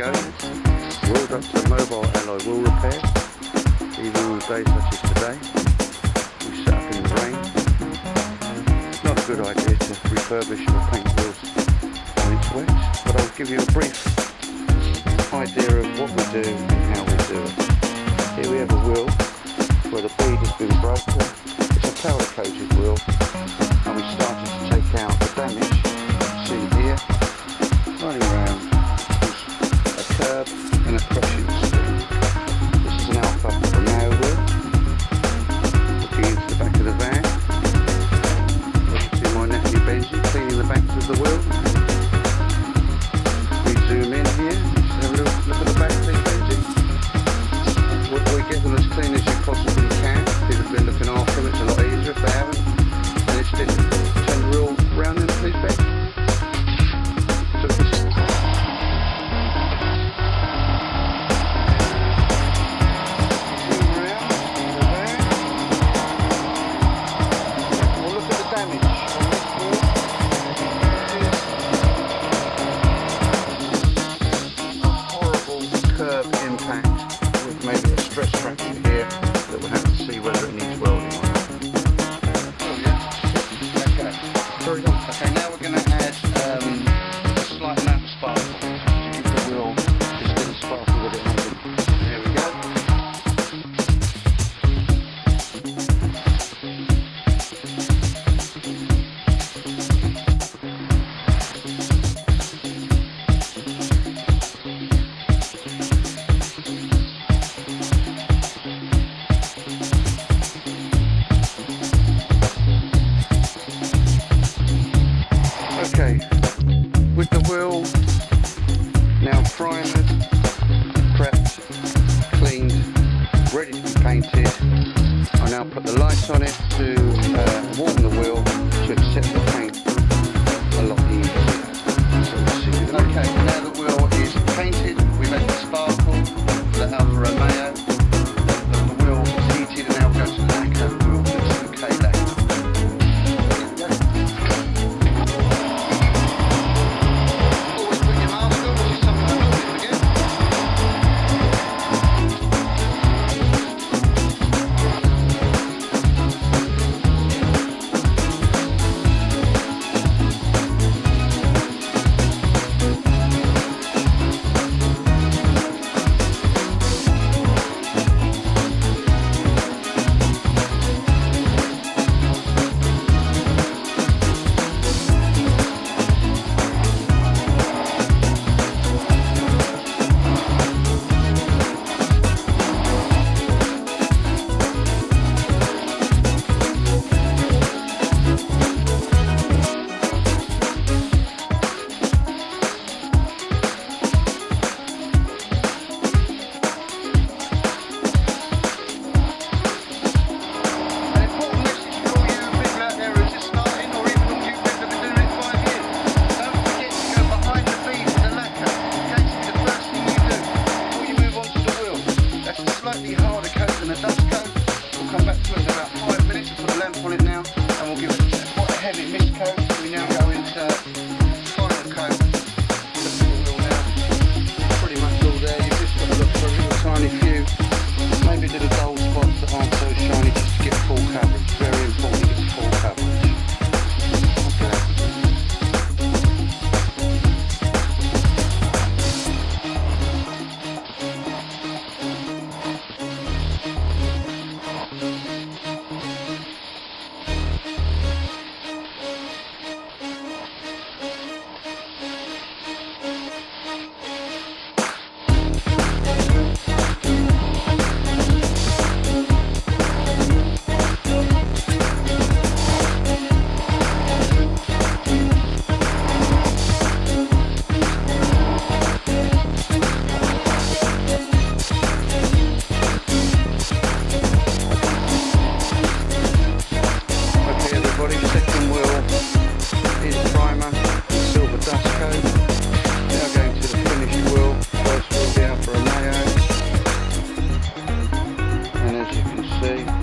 owners. Wheeled up to mobile alloy wheel repair, even on days such as today. We set up in the rain. It's not a good idea to refurbish or paint wheels when it's wet, but I'll give you a brief idea of what we do and how we do it. Here we have a wheel where the bead has been broken. It's a powder coated wheel, and we started to take out the damage. See here, running around a curb and a crushing strip. This is an Alpha Romeo wheel. Looking into the back of the van. See my nephew Benji cleaning the backs of the wheel. We zoom in here. Have a look at the back, please, Benji. We get them as clean as you possibly can. People have been looking after them. It's a lot easier if they haven't. And it's difficult. Turn the wheel round then, please, Ben. So this stress fracture here that we'll have to see whether it needs welding or not. Okay. Okay, now we're going to add a slight amount of sparkle to give the wheel just a little sparkle with it. There we go. Okay, with the wheel now primed, prepped, cleaned, ready to be painted, I now put the light on it to warm the wheel to accept the paint a lot easier. So we'll see. Okay, now the wheel is painted, we've had the sparkle, the Alfa Romeo, the wheel is heated and now goes to lacquer, we'll put some K lacquer. Harder coat than a dust coat. We'll come back to it in about 5 minutes. We'll put a lamp on it now and we'll give it quite a heavy mist coat. We now go into final coat. Look at the wheel now. Pretty much all there. You've just got to look for a little tiny few, maybe little dull spots that aren't so shiny, just to get full coverage. Very important to get full coverage. see.